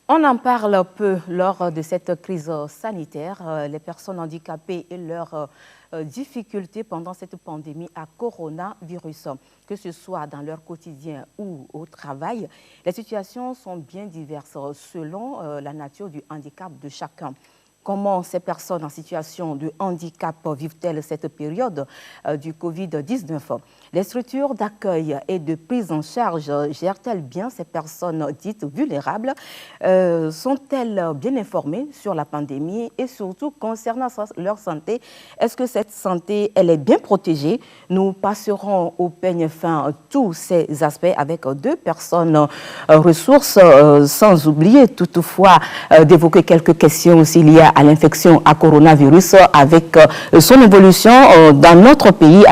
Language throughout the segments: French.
On en parle peu lors de cette crise sanitaire. Les personnes handicapées et leurs difficultés pendant cette pandémie à coronavirus, que ce soit dans leur quotidien ou au travail. Les situations sont bien diverses selon la nature du handicap de chacun. Comment ces personnes en situation de handicap vivent-elles cette période du Covid-19? Les structures d'accueil et de prise en charge gèrent-elles bien ces personnes dites vulnérables? Sont-elles bien informées sur la pandémie et surtout concernant leur santé? Est-ce que cette santé, elle est bien protégée? Nous passerons au peigne fin tous ces aspects avec deux personnes ressources, sans oublier toutefois d'évoquer quelques questions s'il y a à l'infection à coronavirus avec son évolution dans notre pays.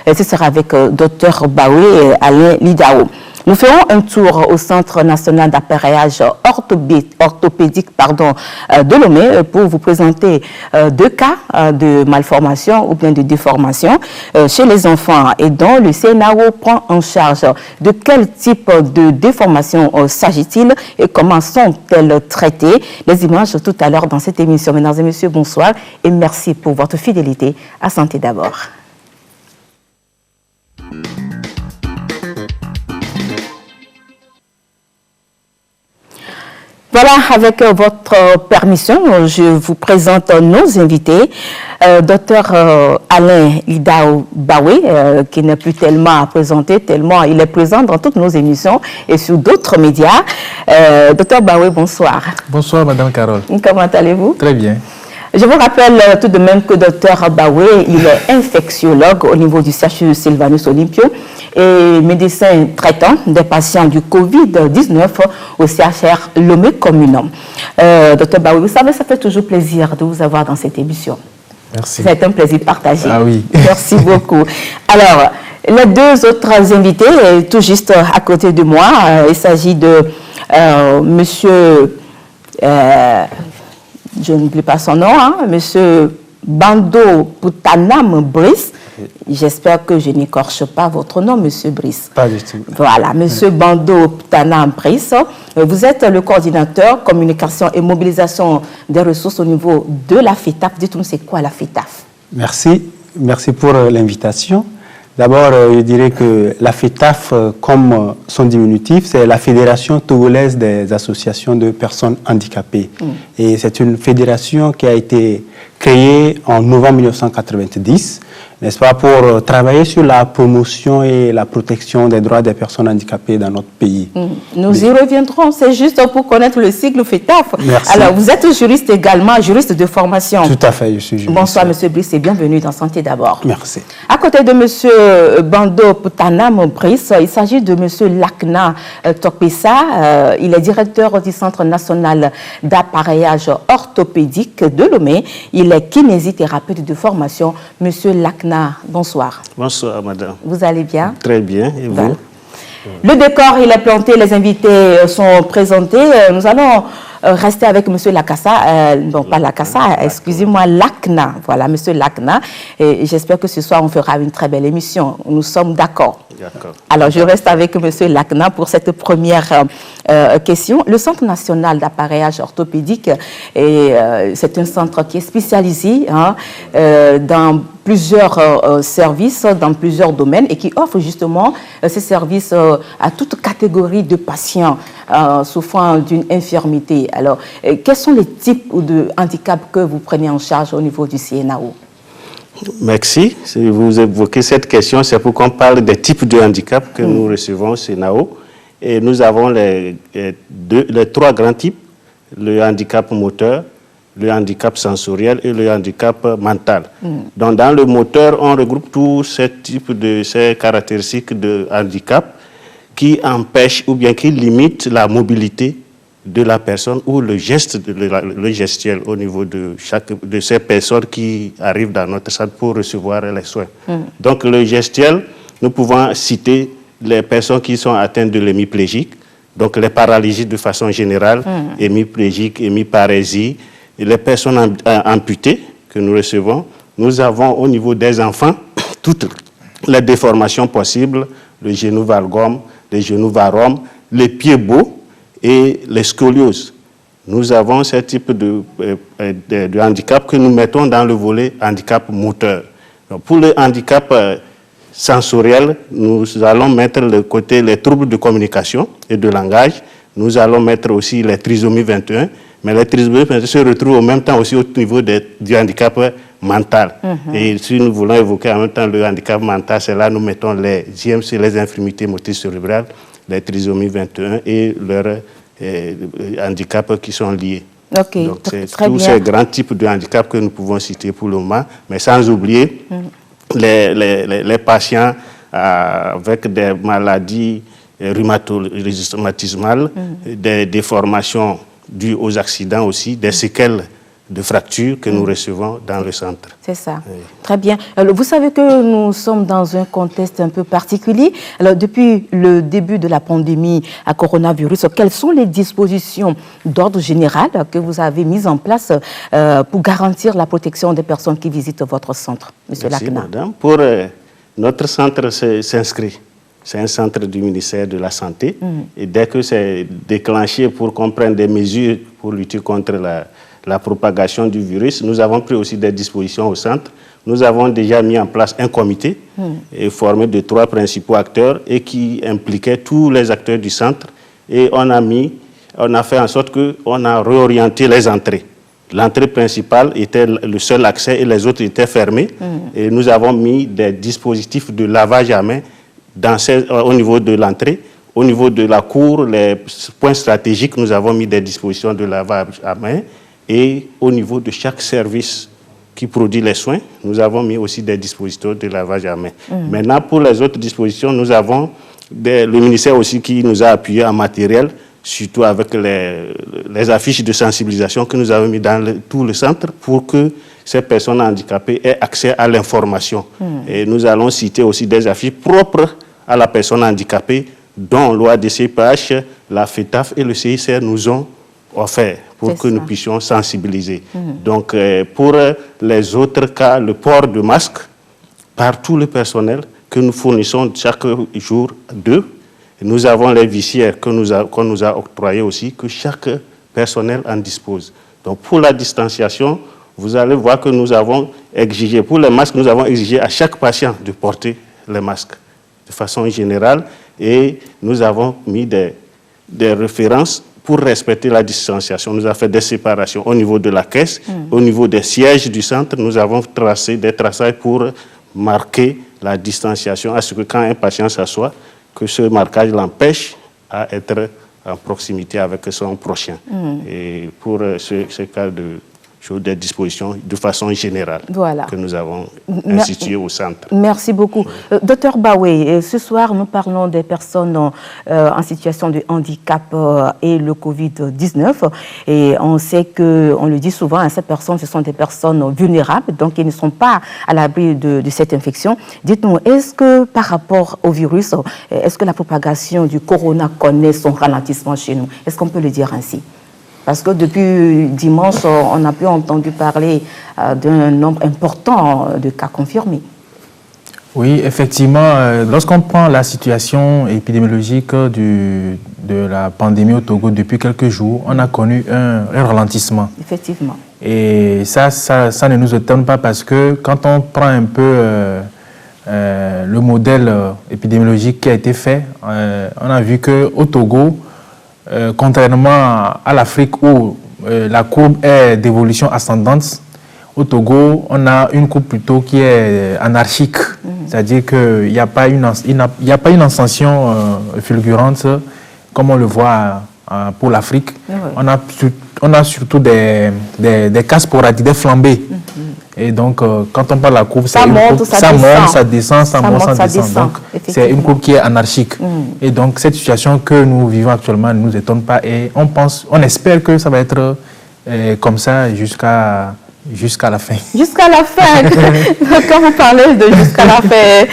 Ce sera avec Dr Bawe et Alain Lidao. Nous ferons un tour au Centre national d'appareillage orthopédique de Lomé pour vous présenter deux cas de malformation ou bien de déformation chez les enfants et dont le CNAO prend en charge. De quel type de déformation s'agit-il et comment sont-elles traitées? Les images tout à l'heure dans cette émission. Mesdames et messieurs, bonsoir et merci pour votre fidélité à Santé d'abord. Voilà, avec votre permission, je vous présente nos invités. Docteur Alain Lidao Bawe, qui n'est plus tellement à présenter, tellement il est présent dans toutes nos émissions et sur d'autres médias. Docteur Bawe, bonsoir. Bonsoir, Madame Carole. Comment allez-vous? Très bien. Je vous rappelle tout de même que Dr Bawe, il est infectiologue au niveau du CHU Sylvanus Olympio et médecin traitant des patients du Covid-19 au CHR Lomé Communum. Dr Bawe, vous savez, ça fait toujours plaisir de vous avoir dans cette émission. Merci. C'est un plaisir partagé. Ah oui. Merci beaucoup. Alors, les deux autres invités, tout juste à côté de moi, il s'agit de monsieur... je n'oublie pas son nom, monsieur Bando Poutanam Brice. J'espère que je n'écorche pas votre nom, monsieur Brice. Pas du tout. Voilà, monsieur Bando Poutanam Brice. Vous êtes le coordinateur communication et mobilisation des ressources au niveau de la FETAF. Dites-nous, c'est quoi la FETAF? Merci pour l'invitation. D'abord, je dirais que la FETAF, comme son diminutif, c'est la Fédération togolaise des associations de personnes handicapées. Et c'est une fédération qui a été créée en novembre 1990, n'est-ce pas, pour travailler sur la promotion et la protection des droits des personnes handicapées dans notre pays. Nous y reviendrons, c'est juste pour connaître le cycle FETAF. Merci. Alors, vous êtes juriste également, juriste de formation. Tout à fait, je suis juriste. Bonsoir, monsieur Brice, et bienvenue dans Santé d'abord. Merci. À côté de monsieur Bando Poutanam Brice, il s'agit de monsieur Lakna Tokpessa. Il est directeur du Centre national d'appareillage orthopédique de Lomé. Il est kinésithérapeute de formation. Monsieur Lakna, bonsoir. Bonsoir, madame. Vous allez bien? Très bien, et vous? Le décor, il est planté, les invités sont présentés. Nous allons rester avec monsieur Lakassa, non pas Lakassa, excusez-moi, Lakna. Voilà, monsieur Lakna. Et j'espère que ce soir, on fera une très belle émission. Nous sommes d'accord. D'accord. Alors, je reste avec monsieur Lakna pour cette première question. Le Centre national d'appareillage orthopédique, c'est un centre qui est spécialisé dans plusieurs services, dans plusieurs domaines et qui offre justement ces services à toute catégorie de patients souffrant d'une infirmité. Alors, quels sont les types de handicaps que vous prenez en charge au niveau du CNAO? Merci. Si vous évoquez cette question, c'est pour qu'on parle des types de handicaps que nous recevons au CNAO. Et nous avons les trois grands types, le handicap moteur, le handicap sensoriel et le handicap mental. Donc, dans le moteur, on regroupe tous ces caractéristiques de handicap qui empêchent ou bien qui limitent la mobilité de la personne ou le geste, le gestuel au niveau de ces personnes qui arrivent dans notre salle pour recevoir les soins. Donc, le gestuel, nous pouvons citer les personnes qui sont atteintes de l'hémiplégique, donc les paralysies de façon générale, hémiplégique, hémiparésie, et les personnes amputées que nous recevons. Nous avons au niveau des enfants toutes les déformations possibles, le genou valgum, les genoux varom, les pieds beaux et les scolioses. nous avons ce type de handicap que nous mettons dans le volet handicap moteur. Donc, pour le handicap sensoriel, nous allons mettre les troubles de communication et de langage. Nous allons mettre aussi les trisomies 21, mais les trisomies 21 se retrouvent en même temps aussi au niveau du handicap mental. Et si nous voulons évoquer en même temps le handicap mental, c'est là que nous mettons les IMC, les infirmités motrices cérébrales, les trisomies 21 et leurs handicaps qui sont liés. Okay, donc c'est tous ces grands types de handicaps que nous pouvons citer pour le moment, mais sans oublier les patients avec des maladies rhumatismales, des déformations dues aux accidents aussi, des séquelles de fractures que nous recevons dans le centre. C'est ça. Oui. Très bien. Alors, vous savez que nous sommes dans un contexte un peu particulier. Alors, depuis le début de la pandémie à coronavirus, quelles sont les dispositions d'ordre général que vous avez mises en place pour garantir la protection des personnes qui visitent votre centre, M. Lacna? Madame. Pour notre centre s'inscrit. C'est un centre du ministère de la Santé. Et dès que c'est déclenché pour qu'on prenne des mesures pour lutter contre la propagation du virus, nous avons pris aussi des dispositions au centre. Nous avons déjà mis en place un comité formé de 3 principaux acteurs et qui impliquait tous les acteurs du centre. Et on a fait en sorte qu'on a réorienté les entrées. L'entrée principale était le seul accès et les autres étaient fermés. Et nous avons mis des dispositifs de lavage à main au niveau de l'entrée. Au niveau de la cour, les points stratégiques, nous avons mis des dispositions de lavage à main. Et au niveau de chaque service qui produit les soins, nous avons mis aussi des dispositions de lavage à main. Maintenant, pour les autres dispositions, nous avons le ministère aussi qui nous a appuyé en matériel, surtout avec les affiches de sensibilisation que nous avons mis dans tout le centre pour que ces personnes handicapées aient accès à l'information. Et nous allons citer aussi des affiches propres à la personne handicapée dont l'OADCPH, la FETAF et le CICR nous ont offert pour que nous puissions sensibiliser. Donc, pour les autres cas, le port de masque par tout le personnel que nous fournissons chaque jour d'eux. Nous avons les visières qu'on nous a octroyées aussi, que chaque personnel en dispose. Donc, pour la distanciation, vous allez voir que nous avons exigé, pour les masques, nous avons exigé à chaque patient de porter les masques de façon générale et nous avons mis des références pour respecter la distanciation. Nous avons fait des séparations au niveau de la caisse, au niveau des sièges du centre. Nous avons tracé des traçages pour marquer la distanciation, à ce que quand un patient s'assoit, que ce marquage l'empêche à être en proximité avec son prochain. Et pour ce cas des dispositions de façon générale que nous avons instituées au centre. Merci beaucoup. Docteur Baoué, ce soir, nous parlons des personnes en situation de handicap et le Covid-19. Et on sait que, on le dit souvent, ces personnes, ce sont des personnes vulnérables, donc ils ne sont pas à l'abri de cette infection. Dites-nous, est-ce que par rapport au virus, est-ce que la propagation du corona connaît son ralentissement chez nous? Est-ce qu'on peut le dire ainsi? Parce que depuis dimanche, on a pu entendre parler d'un nombre important de cas confirmés. Oui, effectivement, lorsqu'on prend la situation épidémiologique de la pandémie au Togo depuis quelques jours, on a connu un ralentissement. Effectivement. Et ça ne nous étonne pas parce que quand on prend un peu le modèle épidémiologique qui a été fait, on a vu qu'au Togo, contrairement à l'Afrique où la courbe est d'évolution ascendante, au Togo, on a une courbe plutôt qui est anarchique. C'est-à-dire qu'il n'y a pas une ascension fulgurante comme on le voit pour l'Afrique. On a surtout des cas sporadiques, des flambées. Et donc, quand on parle de la courbe, ça monte, ça descend, ça monte, ça descend. Donc, c'est une courbe qui est anarchique. Et donc, cette situation que nous vivons actuellement ne nous étonne pas. Et on espère que ça va être comme ça jusqu'à la fin. Jusqu'à la fin. Quand vous parlez de jusqu'à la fin,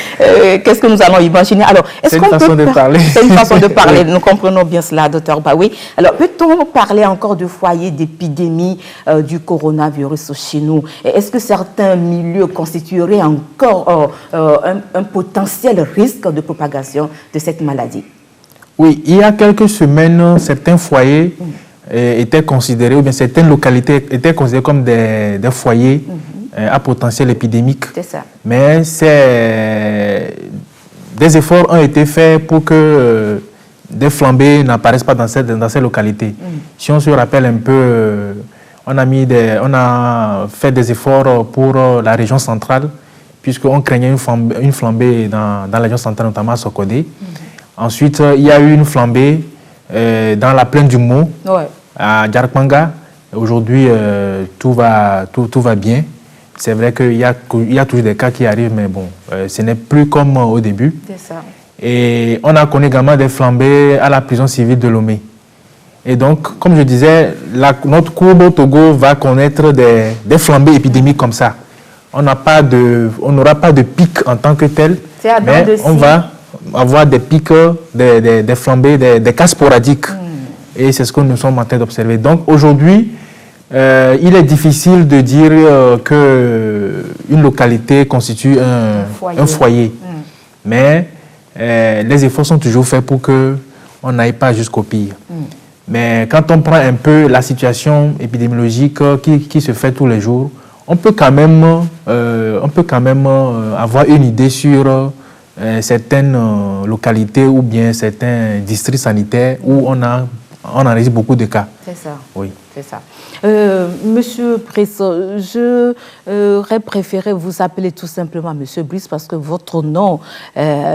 qu'est-ce que nous allons imaginer? Alors, c'est une façon de parler. C'est une façon de parler. Nous comprenons bien cela, docteur Baoué. Alors, peut-on parler encore de foyers d'épidémie du coronavirus chez nous? Est-ce que certains milieux constitueraient encore un potentiel risque de propagation de cette maladie? Oui, il y a quelques semaines, certains foyers étaient considérés, ou bien certaines localités étaient considérées comme des foyers à potentiel épidémique. C'est ça. Mais des efforts ont été faits pour que des flambées n'apparaissent pas dans ces localités. Si on se rappelle un peu, on a fait des efforts pour la région centrale, puisqu'on craignait une flambée dans la région centrale, notamment à Sokodé. Ensuite, il y a eu une flambée dans la plaine du Mont, à Djarkmanga. Aujourd'hui, tout va bien. C'est vrai qu'il y a toujours des cas qui arrivent, mais bon, ce n'est plus comme au début. C'est ça. Et on a connu également des flambées à la prison civile de Lomé. Et donc, comme je disais, notre courbe au Togo va connaître des flambées épidémiques comme ça. On n'aura pas de pic en tant que tel, mais on va avoir des pics, des flambées, des cas sporadiques. Et c'est ce que nous sommes en train d'observer. Donc aujourd'hui, il est difficile de dire qu'une localité constitue un foyer. Mais les efforts sont toujours faits pour qu'on n'aille pas jusqu'au pire. Mais quand on prend un peu la situation épidémiologique qui se fait tous les jours, on peut quand même avoir une idée sur certaines localités ou bien certains districts sanitaires où on enregistre beaucoup de cas. C'est ça. Oui. C'est ça. Monsieur Brice, j'aurais préféré vous appeler tout simplement Monsieur Brice parce que votre nom,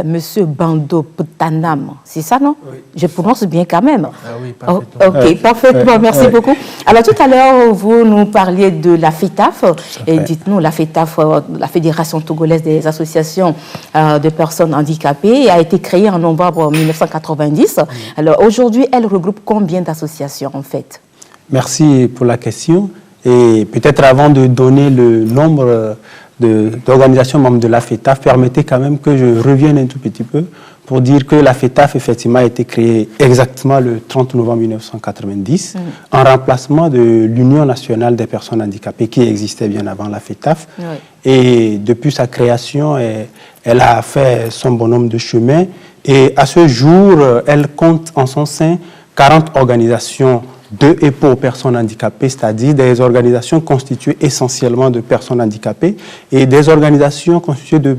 Monsieur Bando Ptanam, c'est ça, non? Oui. Je prononce bien quand même. Ah oui, parfaitement. Ok, parfaitement, merci beaucoup. Alors tout à l'heure, vous nous parliez de la FETAF. Et dites-nous, la FETAF, la Fédération togolaise des associations de personnes handicapées, a été créée en novembre 1990. Alors aujourd'hui, elle regroupe combien d'associations en fait? Merci pour la question. Et peut-être avant de donner le nombre d'organisations membres de la FETAF, permettez quand même que je revienne un tout petit peu pour dire que la FETAF, effectivement, a été créée exactement le 30 novembre 1990 en remplacement de l'Union nationale des personnes handicapées qui existait bien avant la FETAF. Oui. Et depuis sa création, elle a fait son bonhomme de chemin. Et à ce jour, elle compte en son sein 40 organisations de et pour personnes handicapées, c'est-à-dire des organisations constituées essentiellement de personnes handicapées et des organisations constituées de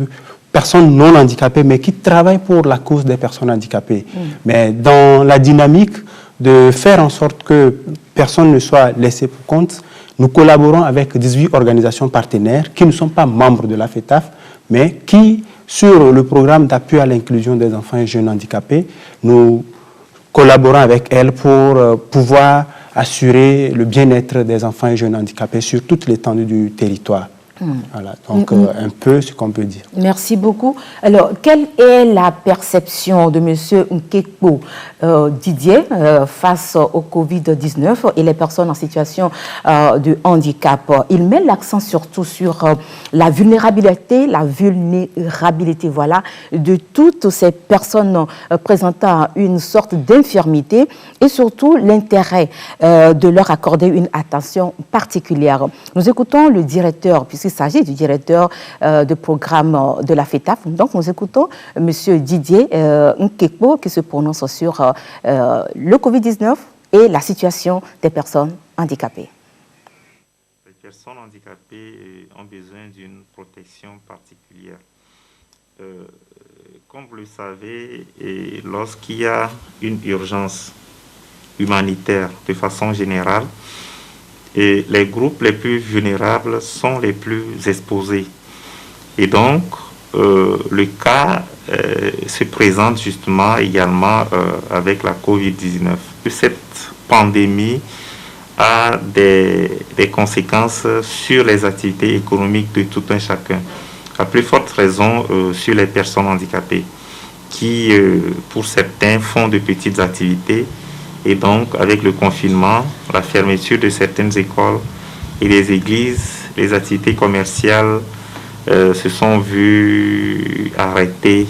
personnes non handicapées, mais qui travaillent pour la cause des personnes handicapées. Mais dans la dynamique de faire en sorte que personne ne soit laissé pour compte, nous collaborons avec 18 organisations partenaires qui ne sont pas membres de la FETAF, mais qui, sur le programme d'appui à l'inclusion des enfants et jeunes handicapés, nous collaborant avec elles pour pouvoir assurer le bien-être des enfants et jeunes handicapés sur toute l'étendue du territoire. Voilà, donc un peu ce qu'on peut dire. Merci beaucoup. Alors, quelle est la perception de M. Nkekpo Didier face au Covid-19 et les personnes en situation de handicap? Il met l'accent surtout sur la vulnérabilité, voilà, de toutes ces personnes présentant une sorte d'infirmité et surtout l'intérêt de leur accorder une attention particulière. Nous écoutons le directeur, puisqu'il s'agit du directeur de programme de la FETAF. Donc, nous écoutons M. Didier Nkekpo qui se prononce sur le Covid-19 et la situation des personnes handicapées. Les personnes handicapées ont besoin d'une protection particulière. Comme vous le savez, lorsqu'il y a une urgence humanitaire de façon générale, et les groupes les plus vulnérables sont les plus exposés. Et donc, le cas se présente justement également avec la Covid-19. Cette pandémie a des conséquences sur les activités économiques de tout un chacun. À plus forte raison sur les personnes handicapées qui, pour certains, font de petites activités. Et donc, avec le confinement, la fermeture de certaines écoles et des églises, les activités commerciales se sont vues arrêtées.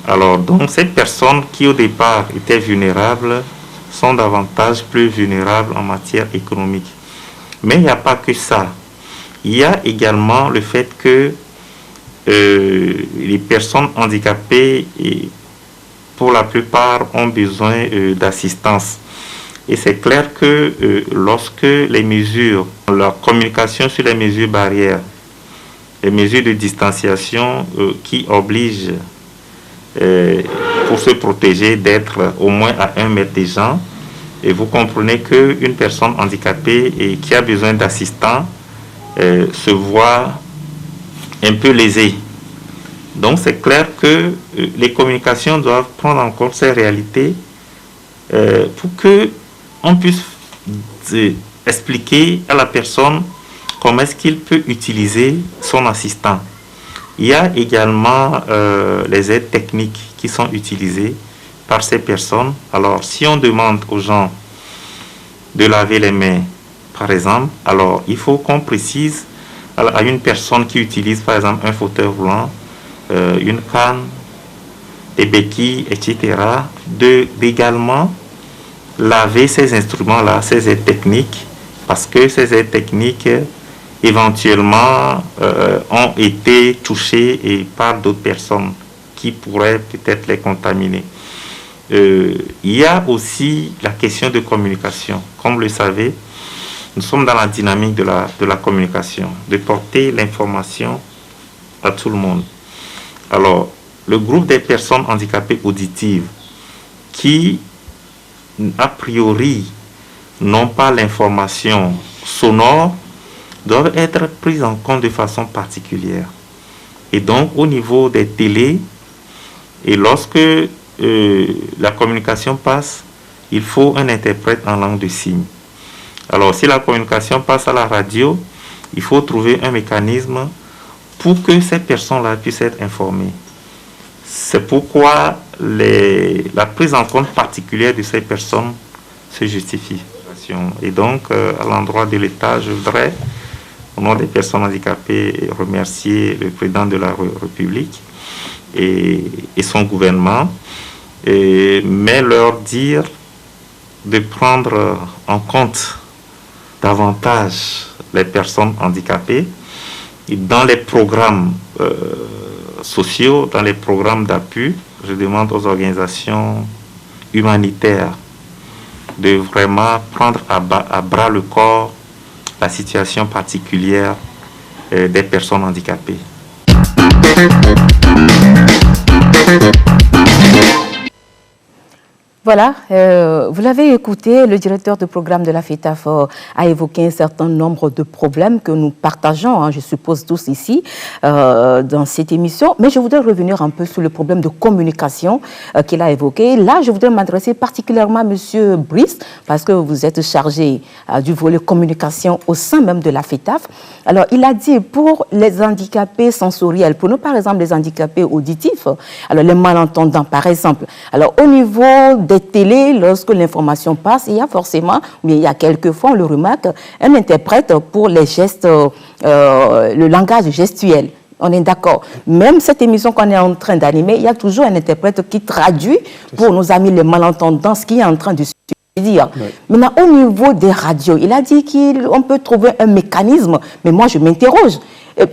Alors, donc, ces personnes qui, au départ, étaient vulnérables, sont davantage plus vulnérables en matière économique. Mais il n'y a pas que ça. Il y a également le fait que les personnes handicapées, pour la plupart, ont besoin d'assistance. Et c'est clair que lorsque les mesures, la communication sur les mesures barrières, les mesures de distanciation qui obligent pour se protéger d'être au moins à 1 mètre des gens, et vous comprenez qu'une personne handicapée et qui a besoin d'assistants se voit un peu lésée. Donc c'est clair que les communications doivent prendre en compte ces réalités pour qu'on puisse expliquer à la personne comment est-ce qu'il peut utiliser son assistant. Il y a également les aides techniques qui sont utilisées par ces personnes. Alors, si on demande aux gens de laver les mains, par exemple, alors il faut qu'on précise à une personne qui utilise, par exemple, un fauteuil roulant, une canne, des béquilles, etc., d'également laver ces instruments-là, ces aides techniques, parce que ces aides techniques, éventuellement, ont été touchées et par d'autres personnes qui pourraient peut-être les contaminer. Il y a aussi la question de communication. Comme vous le savez, nous sommes dans la dynamique de la communication, de porter l'information à tout le monde. Alors, le groupe des personnes handicapées auditives qui, a priori, n'ont pas l'information sonore, doivent être prises en compte de façon particulière. Et donc, au niveau des télés, et lorsque la communication passe, il faut un interprète en langue de signes. Alors, si la communication passe à la radio, il faut trouver un mécanisme pour que ces personnes-là puissent être informées. C'est pourquoi la prise en compte particulière de ces personnes se justifie. Et donc, à l'endroit de l'État, je voudrais, au nom des personnes handicapées, remercier le président de la République et son gouvernement, mais leur dire de prendre en compte davantage les personnes handicapées dans les programmes sociaux, dans les programmes d'appui. Je demande aux organisations humanitaires de vraiment prendre à bras le corps la situation particulière des personnes handicapées. Voilà, vous l'avez écouté, le directeur de programme de la FETAF a évoqué un certain nombre de problèmes que nous partageons, je suppose tous ici, dans cette émission. Mais je voudrais revenir un peu sur le problème de communication qu'il a évoqué. Là, je voudrais m'adresser particulièrement à M. Brice, parce que vous êtes chargé du volet communication au sein même de la FETAF. Alors, il a dit pour les handicapés sensoriels, pour nous, par exemple, les handicapés auditifs, alors les malentendants, par exemple. Alors, au niveau des télés, lorsque l'information passe, il y a forcément, mais il y a quelquefois, on le remarque, un interprète pour les gestes, le langage gestuel. On est d'accord. Même cette émission qu'on est en train d'animer, il y a toujours un interprète qui traduit pour nos amis les malentendants ce qui est en train de se dire. Oui. Maintenant, au niveau des radios, il a dit qu'on peut trouver un mécanisme, mais moi je m'interroge.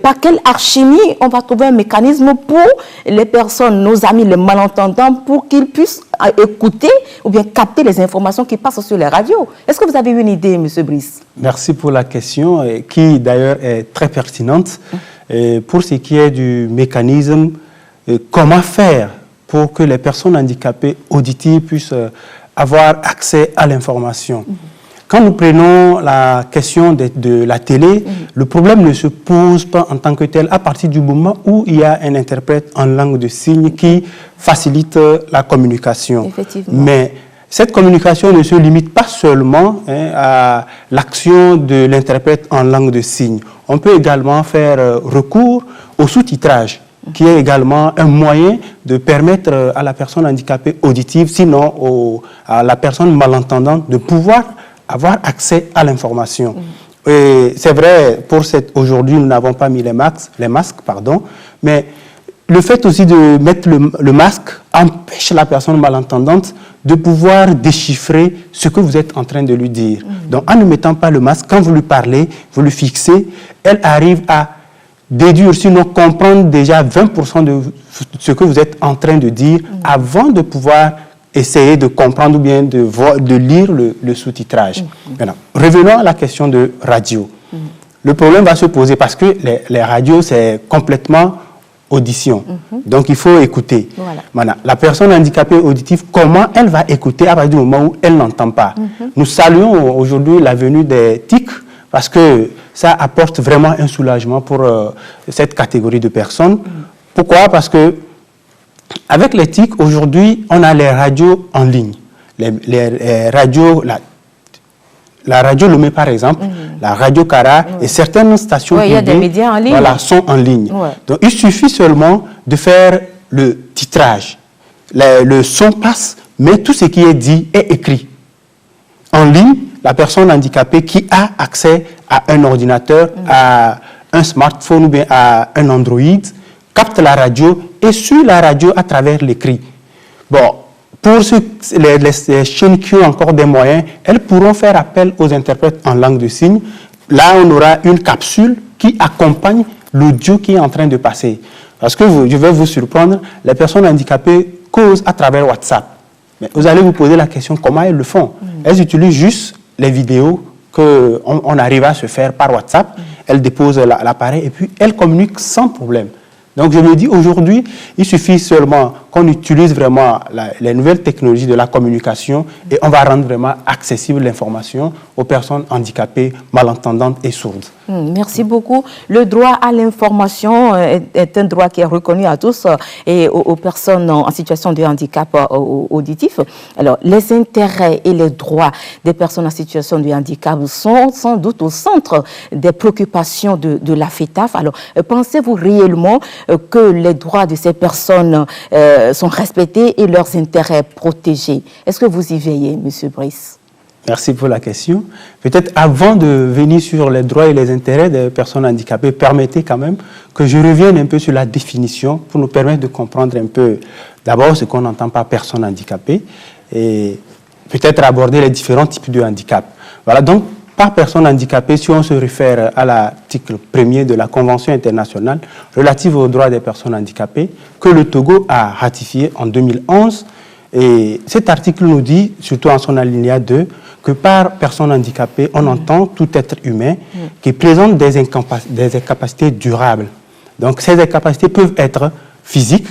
Par quelle alchimie on va trouver un mécanisme pour les personnes, nos amis, les malentendants, pour qu'ils puissent écouter ou bien capter les informations qui passent sur les radios? Est-ce que vous avez une idée, M. Brice? Merci pour la question, qui d'ailleurs est très pertinente. Pour ce qui est du mécanisme, comment faire pour que les personnes handicapées auditives puissent avoir accès à l'information? Quand nous prenons la question de la télé, le problème ne se pose pas en tant que tel à partir du moment où il y a un interprète en langue de signes qui facilite la communication. Mais cette communication ne se limite pas seulement à l'action de l'interprète en langue de signes. On peut également faire recours au sous-titrage, qui est également un moyen de permettre à la personne handicapée auditive, sinon à la personne malentendante, de pouvoir avoir accès à l'information. Et c'est vrai, aujourd'hui, nous n'avons pas mis les masques, mais le fait aussi de mettre le masque empêche la personne malentendante de pouvoir déchiffrer ce que vous êtes en train de lui dire. Donc, en ne mettant pas le masque, quand vous lui parlez, vous le fixez, elle arrive à déduire, sinon comprendre déjà 20% de ce que vous êtes en train de dire avant de pouvoir essayer de comprendre ou bien de lire le sous-titrage. Maintenant, revenons à la question de radio. Le problème va se poser parce que les radios, c'est complètement audition. Donc, il faut écouter. Voilà. Maintenant, la personne handicapée auditive, comment elle va écouter à partir du moment où elle n'entend pas? Nous saluons aujourd'hui la venue des TIC parce que ça apporte vraiment un soulagement pour cette catégorie de personnes. Pourquoi? Parce que avec les TIC, aujourd'hui, on a les radios en ligne. Les radios, la radio Lomé, par exemple, la radio Cara et certaines stations il y a des médias en ligne. Voilà, sont en ligne. Donc, il suffit seulement de faire le titrage. Le son passe, mais tout ce qui est dit est écrit. En ligne, la personne handicapée qui a accès à un ordinateur, à un smartphone ou bien à un Android, capte la radio et suit la radio à travers l'écrit. Bon, pour les chaînes qui ont encore des moyens, elles pourront faire appel aux interprètes en langue de signes. Là, on aura une capsule qui accompagne l'audio qui est en train de passer. Parce que je vais vous surprendre, les personnes handicapées causent à travers WhatsApp. Mais vous allez vous poser la question, comment elles le font? Elles utilisent juste les vidéos qu'on arrive à se faire par WhatsApp. Elles déposent l'appareil et puis elles communiquent sans problème. Donc, je me dis, aujourd'hui, il suffit seulement qu'on utilise vraiment les nouvelles technologies de la communication et on va rendre vraiment accessible l'information aux personnes handicapées, malentendantes et sourdes. Merci beaucoup. Le droit à l'information est un droit qui est reconnu à tous et aux personnes en situation de handicap auditif. Alors, les intérêts et les droits des personnes en situation de handicap sont sans doute au centre des préoccupations de la FETAF. Alors, pensez-vous réellement que les droits de ces personnes sont respectés et leurs intérêts protégés? Est-ce que vous y veillez, M. Brice? Merci pour la question. Peut-être avant de venir sur les droits et les intérêts des personnes handicapées, permettez quand même que je revienne un peu sur la définition pour nous permettre de comprendre un peu d'abord ce qu'on entend par personne handicapée et peut-être aborder les différents types de handicap. Voilà, donc par personne handicapée, si on se réfère à l'article 1er de la Convention internationale relative aux droits des personnes handicapées que le Togo a ratifié en 2011, et cet article nous dit, surtout en son alinéa 2, que par personne handicapée, on entend tout être humain qui présente des incapacités durables. Donc ces incapacités peuvent être physiques,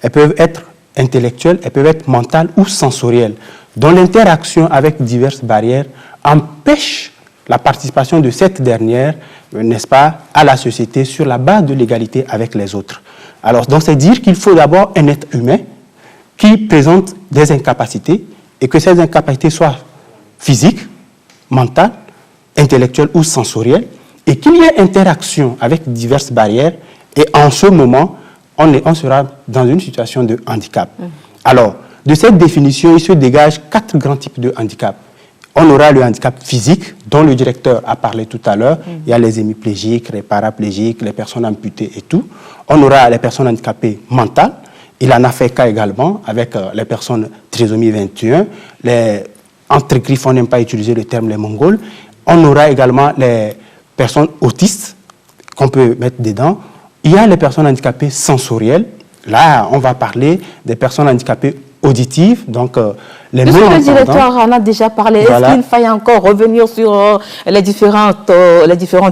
elles peuvent être intellectuelles, elles peuvent être mentales ou sensorielles, dont l'interaction avec diverses barrières empêche la participation de cette dernière, n'est-ce pas, à la société sur la base de l'égalité avec les autres. Alors, donc c'est dire qu'il faut d'abord un être humain qui présente des incapacités et que ces incapacités soient physiques, mentales, intellectuelles ou sensorielles et qu'il y ait interaction avec diverses barrières et en ce moment, on sera dans une situation de handicap. Alors, de cette définition, il se dégage 4 grands types de handicap. On aura le handicap physique, dont le directeur a parlé tout à l'heure. Il y a les hémiplégiques, les paraplégiques, les personnes amputées et tout. On aura les personnes handicapées mentales. Il en a fait cas également avec les personnes trisomie 21. Entre griffes, on n'aime pas utiliser le terme les Mongols. On aura également les personnes autistes qu'on peut mettre dedans. Il y a les personnes handicapées sensorielles. Là, on va parler des personnes handicapées auditives, donc les non-entendants. Le directeur en a déjà parlé. Voilà. Est-ce qu'il faille encore revenir sur les différents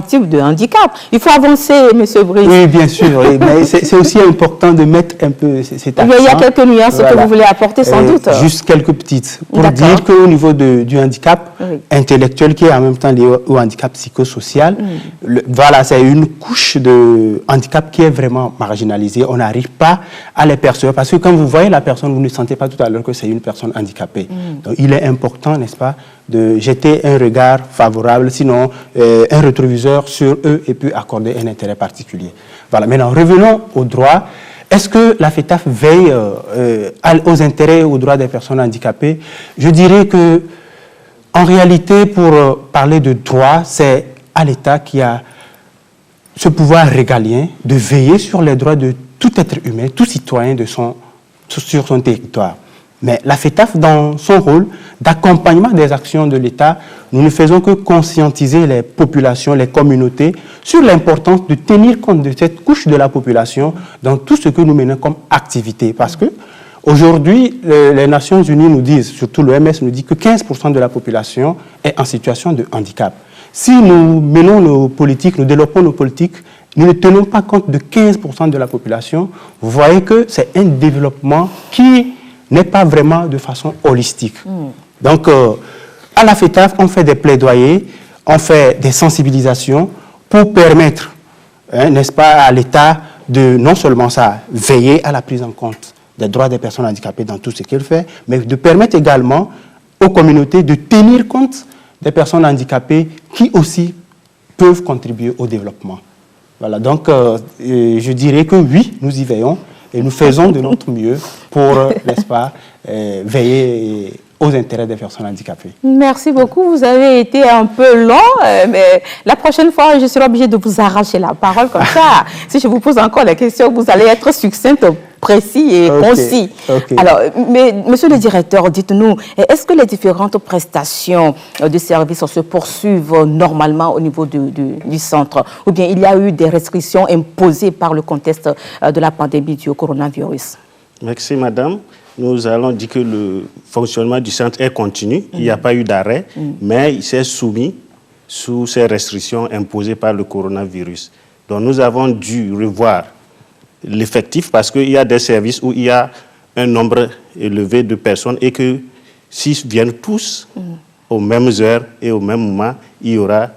types de handicap? Il faut avancer, M. Brice. Oui, bien sûr. Mais c'est aussi important de mettre un peu cet accent. Il y a quelques nuances que vous voulez apporter, sans doute. Juste quelques petites. Pour dire qu'au niveau du handicap intellectuel, qui est en même temps lié au handicap psychosocial, voilà, c'est une couche de handicap qui est vraiment marginalisée. On n'arrive pas à les percevoir. Parce que quand vous voyez la personne, vous ne sentez pas tout à l'heure que c'est une personne handicapée. Donc, il est important, n'est-ce pas, de jeter un regard favorable, sinon un rétroviseur sur eux et puis accorder un intérêt particulier. Voilà, maintenant revenons aux droits. Est-ce que la FETAF veille aux intérêts et aux droits des personnes handicapées? Je dirais que, en réalité, pour parler de droits, c'est à l'État qui a ce pouvoir régalien de veiller sur les droits de tout être humain, tout citoyen sur son territoire. Mais la FETAF, dans son rôle d'accompagnement des actions de l'État, nous ne faisons que conscientiser les populations, les communautés, sur l'importance de tenir compte de cette couche de la population dans tout ce que nous menons comme activité. Parce que Aujourd'hui, les Nations Unies nous disent, surtout l'OMS nous dit que 15% de la population est en situation de handicap. Si nous menons nos politiques, nous développons nos politiques, nous ne tenons pas compte de 15% de la population, vous voyez que c'est un développement qui n'est pas vraiment de façon holistique. Donc, à la FETAF, on fait des plaidoyers, on fait des sensibilisations pour permettre, n'est-ce pas, à l'État de non seulement ça, veiller à la prise en compte des droits des personnes handicapées dans tout ce qu'il fait, mais de permettre également aux communautés de tenir compte des personnes handicapées qui aussi peuvent contribuer au développement. Voilà, donc je dirais que oui, nous y veillons et nous faisons de notre mieux pour, n'est-ce pas, veiller aux intérêts des personnes handicapées. Merci beaucoup, vous avez été un peu long, mais la prochaine fois, je serai obligée de vous arracher la parole comme ça. Si je vous pose encore la question, vous allez être succincte, précis et concis. Alors, mais monsieur le directeur, dites-nous, est-ce que les différentes prestations de services se poursuivent normalement au niveau du centre, ou bien il y a eu des restrictions imposées par le contexte de la pandémie du coronavirus? Merci madame. Nous allons dire que le fonctionnement du centre est continu, il n'y a pas eu d'arrêt, mais il s'est soumis sous ces restrictions imposées par le coronavirus. Donc nous avons dû revoir l'effectif parce qu'il y a des services où il y a un nombre élevé de personnes et que s'ils viennent tous aux mêmes heures et au même moment, il y aura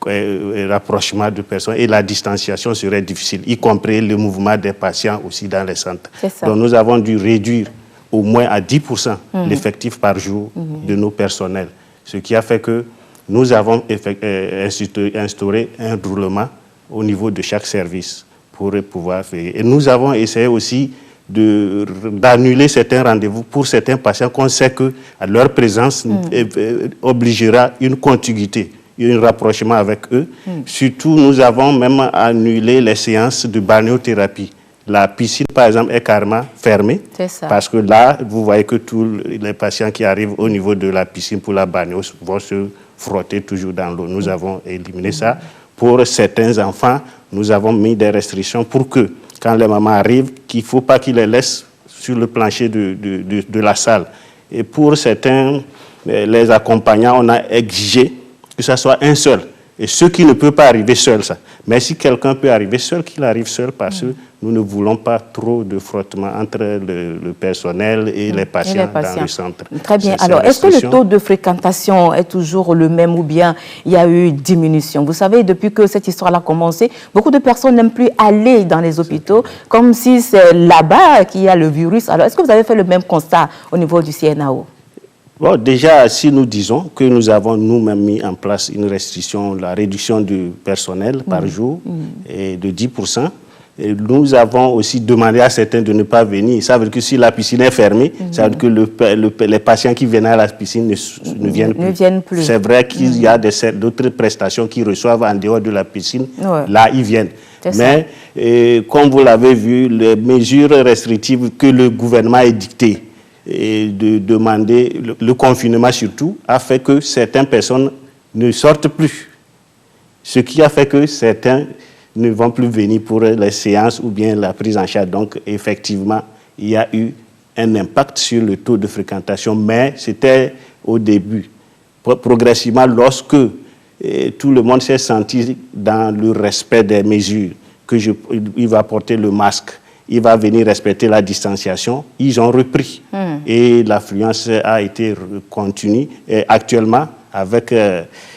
un rapprochement de personnes et la distanciation serait difficile, y compris le mouvement des patients aussi dans les centres. Donc nous avons dû réduire au moins à 10% l'effectif par jour de nos personnels, ce qui a fait que nous avons instauré un roulement au niveau de chaque service pour pouvoir faire. Et nous avons essayé aussi d'annuler certains rendez-vous pour certains patients qu'on sait que leur présence obligera une contiguïté, un rapprochement avec eux. Surtout, nous avons même annulé les séances de balnéothérapie. La piscine, par exemple, est carrément fermée parce que là, vous voyez que tous les patients qui arrivent au niveau de la piscine pour la balnéo vont se frotter toujours dans l'eau. Nous avons éliminé ça. Pour certains enfants, nous avons mis des restrictions pour que, quand les mamans arrivent, qu'il ne faut pas qu'ils les laissent sur le plancher de la salle. Et pour certains, les accompagnants, on a exigé que ce soit un seul. Et ceux qui ne peuvent pas arriver seuls, ça. Mais si quelqu'un peut arriver seul, qu'il arrive seul, parce que nous ne voulons pas trop de frottement entre le personnel et les patients dans le centre. Très bien. Alors, est-ce que le taux de fréquentation est toujours le même ou bien il y a eu diminution? Vous savez, depuis que cette histoire a commencé, beaucoup de personnes n'aiment plus aller dans les hôpitaux, comme si c'est là-bas qu'il y a le virus. Alors, est-ce que vous avez fait le même constat au niveau du CNAO? Bon, déjà, si nous disons que nous avons nous-mêmes mis en place une restriction, la réduction du personnel par jour et de 10%, et nous avons aussi demandé à certains de ne pas venir. Ça veut dire que si la piscine est fermée, ça veut dire que les patients qui venaient à la piscine ne viennent plus. C'est vrai qu'il y a d'autres prestations qu'ils reçoivent en dehors de la piscine. Là, ils viennent. Mais comme vous l'avez vu, les mesures restrictives que le gouvernement a édictées, et de demander le confinement surtout, a fait que certaines personnes ne sortent plus. Ce qui a fait que certains ne vont plus venir pour les séances ou bien la prise en charge. Donc, effectivement, il y a eu un impact sur le taux de fréquentation, mais c'était au début. Progressivement, lorsque tout le monde s'est senti dans le respect des mesures, il va porter le masque, il va venir respecter la distanciation, ils ont repris. Et l'affluence a été continue. Et actuellement, avec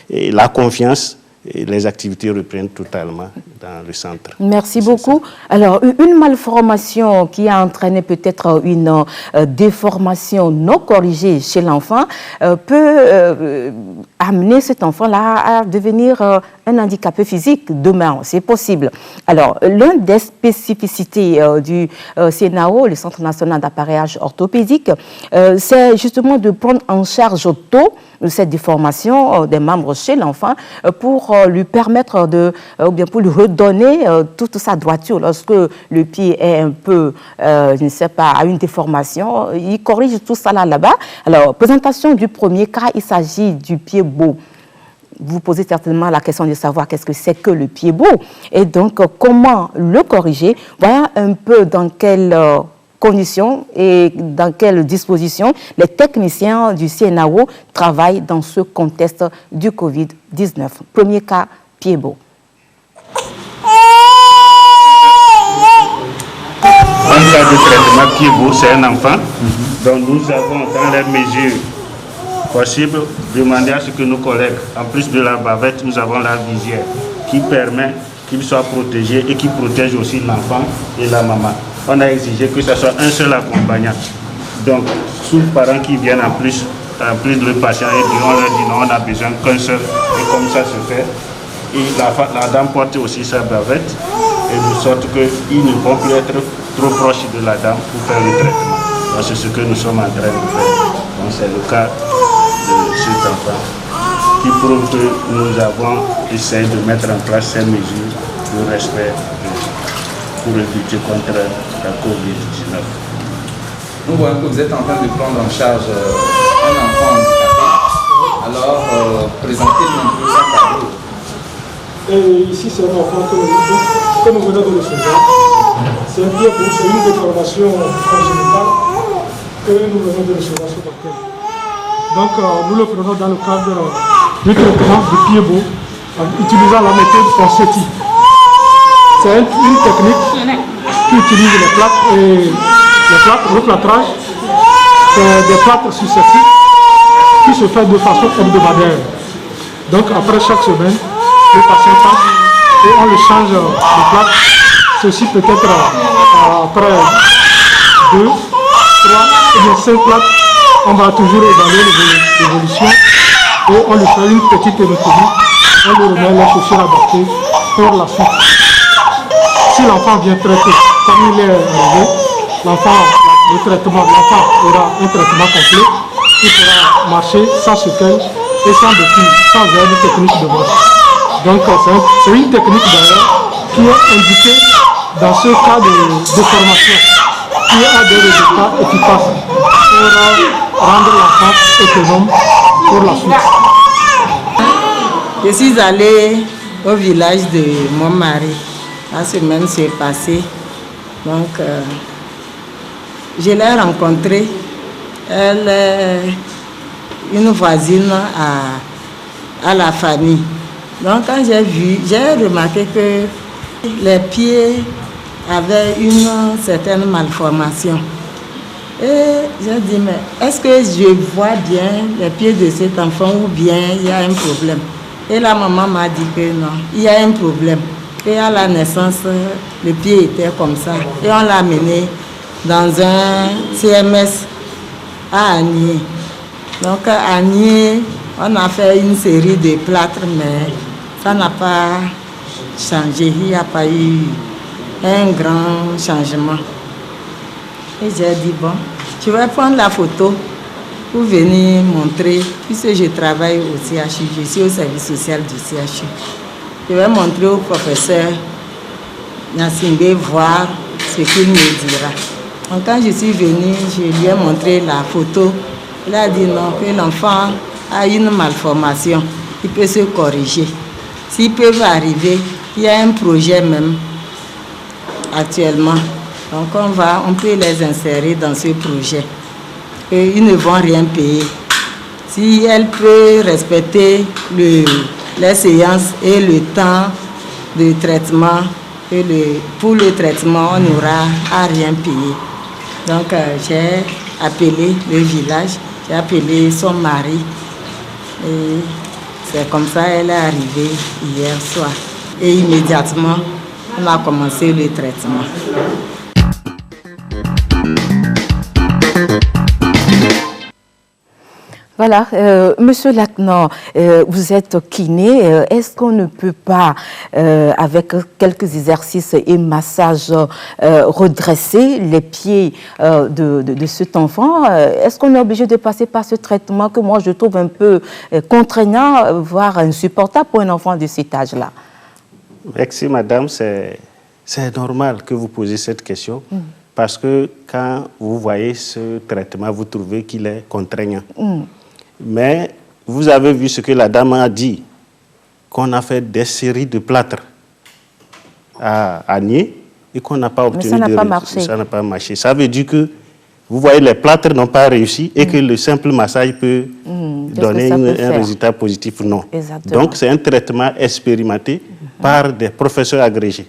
la confiance, les activités reprennent totalement dans le centre. Merci beaucoup. Alors, une malformation qui a entraîné peut-être une déformation non corrigée chez l'enfant peut amener cet enfant-là à devenir un handicapé physique demain. C'est possible. Alors, l'une des spécificités du CNAO, le Centre national d'appareillage orthopédique, c'est justement de prendre en charge tôt cette déformation des membres chez l'enfant pour lui permettre ou bien pour lui redonner toute sa droiture. Lorsque le pied est un peu, je ne sais pas, à une déformation, il corrige tout ça là-bas. Alors, présentation du premier cas, il s'agit du pied beau. Vous posez certainement la question de savoir qu'est-ce que c'est que le pied beau et donc comment le corriger. Voilà un peu dans quelles conditions et dans quelles dispositions les techniciens du CNAO travaillent dans ce contexte du Covid-19. Premier cas, Pied-Beau. En cas de traitement Pied-Beau, c'est un enfant. Donc nous avons dans les mesures possibles demandé à ce que nos collègues, en plus de la bavette, nous avons la visière qui permet qu'il soit protégé et qui protège aussi l'enfant et la maman. On a exigé que ce soit un seul accompagnant. Donc, sous les parents qui viennent en plus le patient, et on leur dit non, on a besoin qu'un seul, et comme ça se fait. Et la dame porte aussi sa bavette, et de sorte qu'ils ne vont plus être trop proches de la dame pour faire le traitement. Donc, c'est ce que nous sommes en train de faire. Donc, c'est le cas de cet enfant qui prouve que nous avons essayé de mettre en place ces mesures de respect pour lutter contre la COVID-19. Nous voyons que vous êtes en train de prendre en charge un enfant handicapé. Alors, présentez-nous un peu son tableau. Ici, c'est un enfant que nous venons de recevoir. C'est un Pied-Beau, c'est une déformation congénitale que nous venons de recevoir ce matin. Donc, nous le prenons dans le cadre du traitement du Pied-Beau en utilisant la méthode Ponseti. C'est une technique qui utilise les plâtres et le plâtrage. C'est des plâtres successifs qui se fait de façon hebdomadaire. Donc, après chaque semaine, le patient passe et on le change de plâtre. Ceci peut être après 2, 3 ou bien 5 plâtres. On va toujours évaluer l'évolution et on lui fait une petite hémophilie. On lui remet les chaussures adaptées pour la suite. Si l'enfant vient traiter comme il est arrivé, le traitement de l'enfant aura un traitement complet. Il pourra marcher sans séquelles et sans béquille, sans aide technique de marche. Donc c'est une technique d'ailleurs qui est indiquée dans ce cas de formation, qui a des résultats efficaces pour rendre l'enfant autonome pour la suite. Je suis allée au village de mon mari. La semaine s'est passée. Donc, je l'ai rencontrée. Elle est une voisine à la famille. Donc, quand j'ai vu, j'ai remarqué que les pieds avaient une certaine malformation. Et j'ai dit, mais est-ce que je vois bien les pieds de cet enfant ou bien il y a un problème? Et la maman m'a dit que non, il y a un problème. Et à la naissance, le pied était comme ça. Et on l'a amené dans un CMS à Agnier. Donc à Agnier, on a fait une série de plâtres, mais ça n'a pas changé. Il n'y a pas eu un grand changement. Et j'ai dit, bon, je vais prendre la photo pour venir montrer, puisque je travaille au CHU, je suis au service social du CHU. Je vais montrer au professeur Nassingé voir ce qu'il me dira. Donc, quand je suis venue, je lui ai montré la photo. Il a dit non, que l'enfant a une malformation, il peut se corriger. S'il peut arriver, il y a un projet même actuellement. Donc on peut les insérer dans ce projet. Et ils ne vont rien payer. Si elle peut respecter les séances et le temps de traitement, pour le traitement, on n'aura à rien payer. Donc j'ai appelé le village, j'ai appelé son mari. Et c'est comme ça qu'elle est arrivée hier soir. Et immédiatement, on a commencé le traitement. Voilà, Monsieur Lacnan, vous êtes kiné. Est-ce qu'on ne peut pas, avec quelques exercices et massages, redresser les pieds de cet enfant? Est-ce qu'on est obligé de passer par ce traitement que moi je trouve un peu contraignant, voire insupportable pour un enfant de cet âge-là? Merci madame, c'est normal que vous posiez cette question. Parce que quand vous voyez ce traitement, vous trouvez qu'il est contraignant. Mais vous avez vu ce que la dame a dit, qu'on a fait des séries de plâtres à Agnier et qu'on n'a pas obtenu ça n'a pas marché. Ça n'a pas marché. Ça veut dire que, vous voyez, les plâtres n'ont pas réussi et que le simple massage peut donner un résultat positif. Non. Exactement. Donc, c'est un traitement expérimenté par des professeurs agrégés.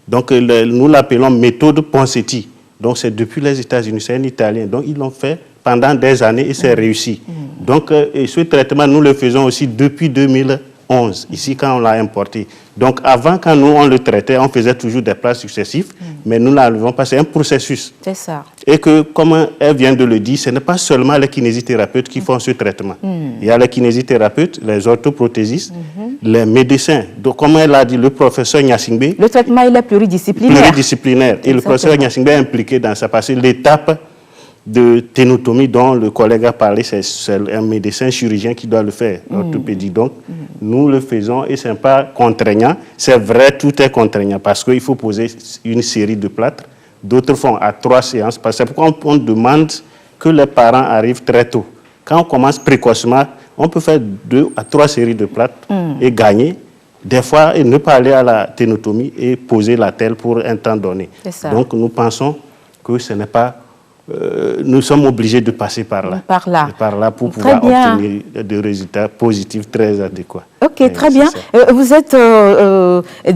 Donc, nous l'appelons méthode Ponseti. Donc, c'est depuis les États-Unis, c'est un Italien. Donc, ils l'ont fait pendant des années et c'est réussi. Donc, ce traitement, nous le faisons aussi depuis 2011, ici, quand on l'a importé. Donc, avant, quand nous, on le traitait, on faisait toujours des plats successifs, mais nous n'arrivons pas, c'est un processus. C'est ça. Et que, comme elle vient de le dire, ce n'est pas seulement les kinésithérapeutes qui font ce traitement. Il y a les kinésithérapeutes, les orthoprothésistes, les médecins. Donc, comme elle a dit, le professeur Nyasingbe... Le traitement, il est pluridisciplinaire. Pluridisciplinaire. Et le professeur Nyasingbe est impliqué dans ça, parce que l'étape de ténotomie dont le collègue a parlé, c'est un médecin chirurgien qui doit le faire, orthopédie. Donc, nous le faisons et ce n'est pas contraignant. C'est vrai, tout est contraignant parce qu'il faut poser une série de plâtres. D'autres font à 3 séances. C'est pourquoi on demande que les parents arrivent très tôt. Quand on commence précocement, on peut faire 2 à 3 séries de plâtres et gagner. Des fois, et ne pas aller à la ténotomie et poser la telle pour un temps donné. Donc, nous pensons que ce n'est pas... nous sommes obligés de passer par là pour pouvoir obtenir des résultats positifs très adéquats. Ok, très bien. Vous êtes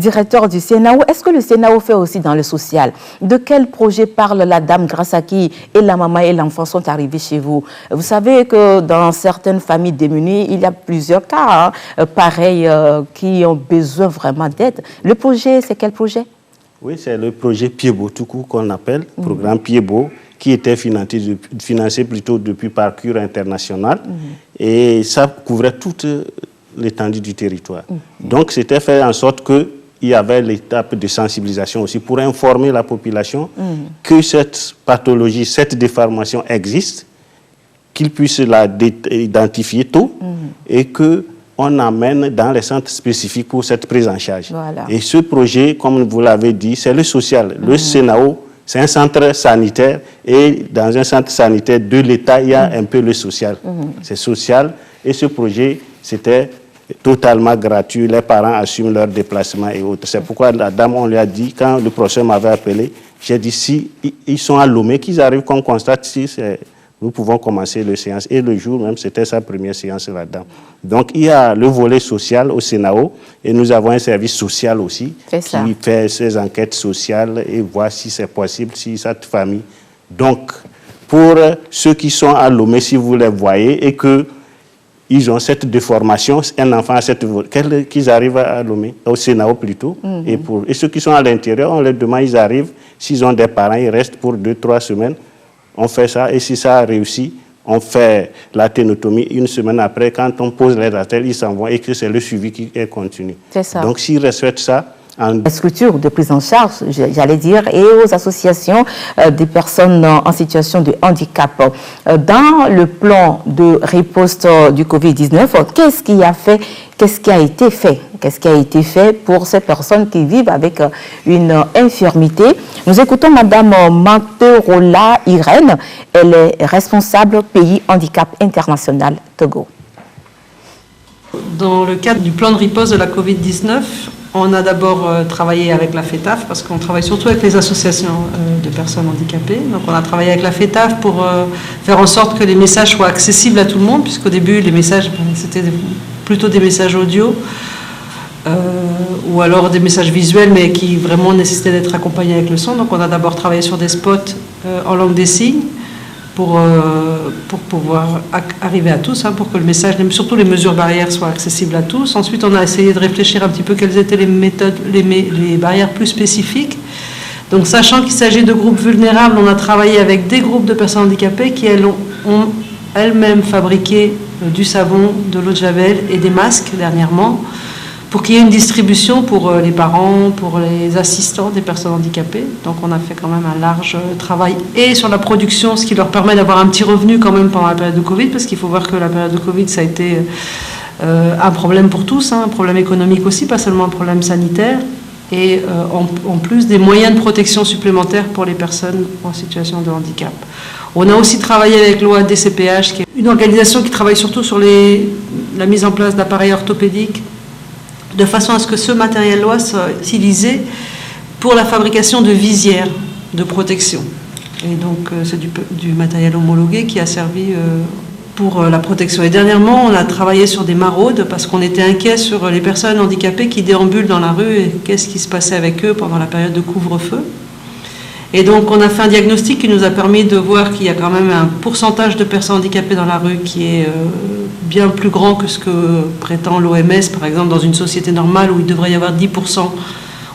directeur du CNAO. Est-ce que le CNAO fait aussi dans le social? De quel projet parle la dame grâce à qui et la maman et l'enfant sont arrivés chez vous? Vous savez que dans certaines familles démunies, il y a plusieurs cas pareils qui ont besoin vraiment d'aide. Le projet, c'est quel projet? Oui, c'est le projet Piebo, tout court qu'on appelle, programme Piebo, qui était financé plutôt depuis Parcours International. Et ça couvrait toute l'étendue du territoire. Donc, c'était fait en sorte qu'il y avait l'étape de sensibilisation aussi pour informer la population que cette pathologie, cette déformation existe, qu'ils puissent la identifier tôt et qu'on amène dans les centres spécifiques pour cette prise en charge. Voilà. Et ce projet, comme vous l'avez dit, c'est le social. Le CNAO, c'est un centre sanitaire et dans un centre sanitaire de l'État, il y a un peu le social. C'est social et ce projet, c'était totalement gratuit. Les parents assument leurs déplacements et autres. C'est pourquoi la dame, on lui a dit, quand le professeur m'avait appelé, j'ai dit, si ils sont à Lomé, qu'ils arrivent, qu'on constate si nous pouvons commencer la séance. Et le jour même, c'était sa première séance là-dedans. Donc, il y a le volet social au CNAO et nous avons un service social aussi qui fait ses enquêtes sociales et voit si c'est possible, si cette famille. Donc, pour ceux qui sont à Lomé, si vous les voyez et qu'ils ont cette déformation, un enfant a cette qu'ils arrivent à Lomé, au CNAO plutôt, et ceux qui sont à l'intérieur, on leur demande, ils arrivent, s'ils ont des parents, ils restent pour 2-3 semaines. On fait ça, et si ça a réussi, on fait la ténotomie. Une semaine après, quand on pose les attelles, ils s'en vont et que c'est le suivi qui est continu. C'est ça. Donc, s'ils respectent ça... Les structures de prise en charge, j'allais dire, et aux associations des personnes en situation de handicap. Dans le plan de riposte du Covid-19, qu'est-ce qui a été fait pour ces personnes qui vivent avec une infirmité? Nous écoutons Madame Materola Irène, elle est responsable pays handicap international Togo. Dans le cadre du plan de riposte de la Covid-19, on a d'abord travaillé avec la FETAF, parce qu'on travaille surtout avec les associations de personnes handicapées. Donc on a travaillé avec la FETAF pour faire en sorte que les messages soient accessibles à tout le monde, puisqu'au début, les messages, c'était plutôt des messages audio, ou alors des messages visuels, mais qui vraiment nécessitaient d'être accompagnés avec le son. Donc on a d'abord travaillé sur des spots en langue des signes, pour pouvoir arriver à tous, pour que le message, surtout les mesures barrières, soient accessibles à tous. Ensuite, on a essayé de réfléchir un petit peu quelles étaient les méthodes, les barrières plus spécifiques. Donc, sachant qu'il s'agit de groupes vulnérables, on a travaillé avec des groupes de personnes handicapées qui ont elles-mêmes fabriqué du savon, de l'eau de Javel et des masques dernièrement, pour qu'il y ait une distribution pour les parents, pour les assistants des personnes handicapées. Donc on a fait quand même un large travail et sur la production, ce qui leur permet d'avoir un petit revenu quand même pendant la période de Covid, parce qu'il faut voir que la période de Covid, ça a été un problème pour tous, un problème économique aussi, pas seulement un problème sanitaire, et en plus des moyens de protection supplémentaires pour les personnes en situation de handicap. On a aussi travaillé avec l'OADCPH, qui est une organisation qui travaille surtout sur la mise en place d'appareils orthopédiques, de façon à ce que ce matériel-là soit utilisé pour la fabrication de visières de protection. Et donc, c'est du matériel homologué qui a servi pour la protection. Et dernièrement, on a travaillé sur des maraudes parce qu'on était inquiets sur les personnes handicapées qui déambulent dans la rue et qu'est-ce qui se passait avec eux pendant la période de couvre-feu. Et donc, on a fait un diagnostic qui nous a permis de voir qu'il y a quand même un pourcentage de personnes handicapées dans la rue qui est bien plus grand que ce que prétend l'OMS, par exemple, dans une société normale où il devrait y avoir 10%.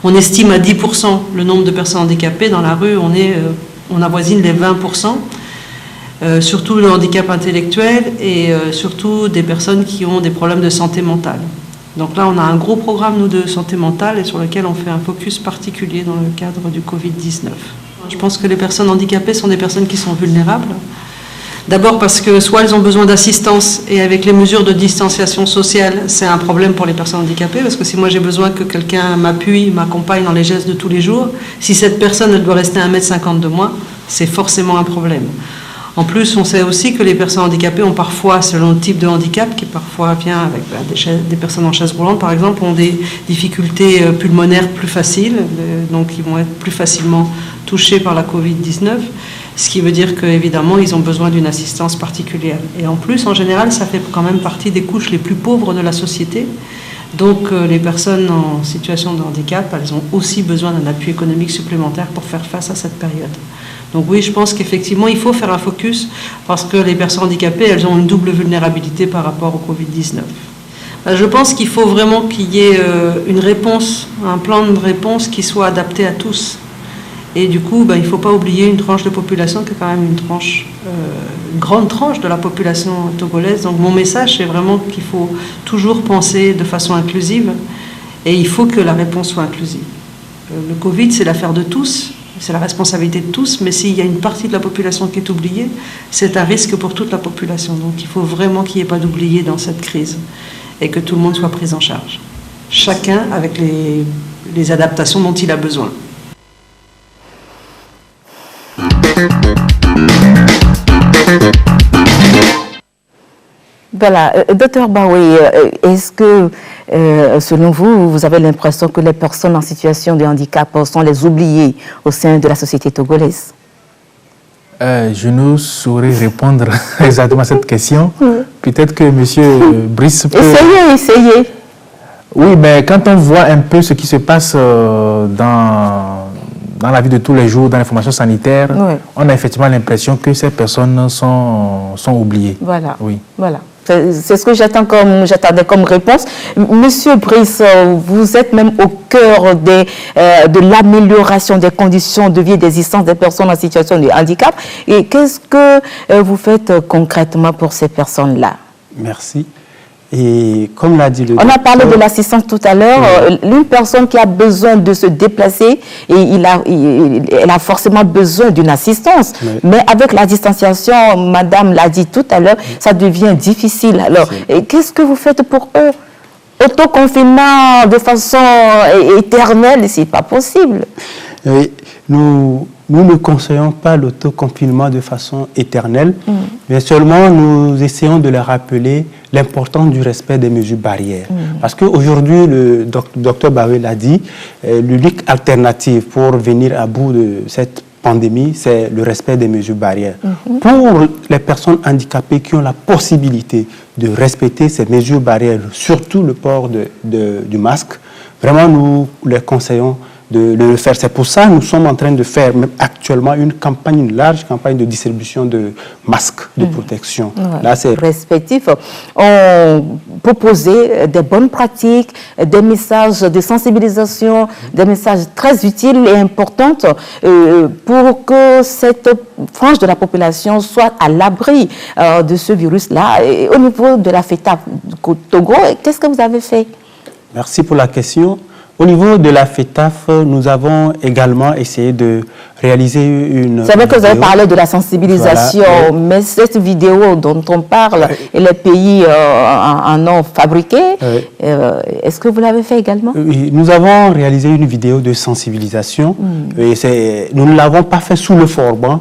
On estime à 10% le nombre de personnes handicapées. Dans la rue, on avoisine les 20%. Surtout le handicap intellectuel et surtout des personnes qui ont des problèmes de santé mentale. Donc là, on a un gros programme, nous, de santé mentale et sur lequel on fait un focus particulier dans le cadre du Covid-19. Je pense que les personnes handicapées sont des personnes qui sont vulnérables. D'abord parce que soit elles ont besoin d'assistance et avec les mesures de distanciation sociale, c'est un problème pour les personnes handicapées parce que si moi j'ai besoin que quelqu'un m'appuie, m'accompagne dans les gestes de tous les jours, si cette personne elle doit rester à 1,50 m de moi, c'est forcément un problème. En plus, on sait aussi que les personnes handicapées ont parfois, selon le type de handicap, qui parfois vient avec des personnes en chaise roulante, par exemple, ont des difficultés pulmonaires plus faciles, donc ils vont être plus facilement touchés par la Covid-19, ce qui veut dire qu'évidemment, ils ont besoin d'une assistance particulière. Et en plus, en général, ça fait quand même partie des couches les plus pauvres de la société. Donc, les personnes en situation de handicap, elles ont aussi besoin d'un appui économique supplémentaire pour faire face à cette période. Donc oui, je pense qu'effectivement, il faut faire un focus parce que les personnes handicapées, elles ont une double vulnérabilité par rapport au Covid-19. Je pense qu'il faut vraiment qu'il y ait une réponse, un plan de réponse qui soit adapté à tous. Et du coup, il ne faut pas oublier une tranche de population qui est quand même une grande tranche de la population togolaise. Donc mon message, c'est vraiment qu'il faut toujours penser de façon inclusive et il faut que la réponse soit inclusive. Le Covid, c'est l'affaire de tous. C'est la responsabilité de tous, mais s'il y a une partie de la population qui est oubliée, c'est un risque pour toute la population. Donc il faut vraiment qu'il n'y ait pas d'oubliés dans cette crise et que tout le monde soit pris en charge. Chacun avec les adaptations dont il a besoin. Voilà, docteur Baoui, est-ce que, selon vous, vous avez l'impression que les personnes en situation de handicap sont les oubliées au sein de la société togolaise? Je ne saurais répondre exactement à cette question. Peut-être que M. Brice peut... Essayez. Oui, mais quand on voit un peu ce qui se passe dans la vie de tous les jours, dans l'information sanitaire, on a effectivement l'impression que ces personnes sont oubliées. Voilà. Oui. Voilà. C'est ce que j'attendais comme réponse. Monsieur Brice, vous êtes même au cœur de l'amélioration des conditions de vie et d'existence des personnes en situation de handicap. Et qu'est-ce que vous faites concrètement pour ces personnes-là? Merci. Et comme l'a dit le docteur, on a parlé de l'assistance tout à l'heure. Une personne qui a besoin de se déplacer, elle a forcément besoin d'une assistance. Mais avec la distanciation, madame l'a dit tout à l'heure, ça devient difficile. Alors, qu'est-ce que vous faites pour eux? Autoconfinement de façon éternelle, c'est pas possible. Oui, nous ne conseillons pas l'autoconfinement de façon éternelle, mais seulement nous essayons de leur rappeler l'importance du respect des mesures barrières. Parce qu'aujourd'hui, le docteur Baoui l'a dit, l'unique alternative pour venir à bout de cette pandémie, c'est le respect des mesures barrières. Pour les personnes handicapées qui ont la possibilité de respecter ces mesures barrières, surtout le port du masque, vraiment nous les conseillons de le faire. C'est pour ça que nous sommes en train de faire même actuellement une large campagne de distribution de masques de protection. Là, c'est respectif. On proposait des bonnes pratiques, des messages de sensibilisation, des messages très utiles et importants pour que cette frange de la population soit à l'abri de ce virus-là. Au niveau de la FETAF Togo, qu'est-ce que vous avez fait? Merci pour la question. Au niveau de la FETAF, nous avons également essayé de réaliser une... C'est vrai que vous avez parlé de la sensibilisation, mais cette vidéo dont on parle, et les pays en ont fabriqué, est-ce que vous l'avez fait également? Oui, nous avons réalisé une vidéo de sensibilisation, et nous ne l'avons pas fait sous le format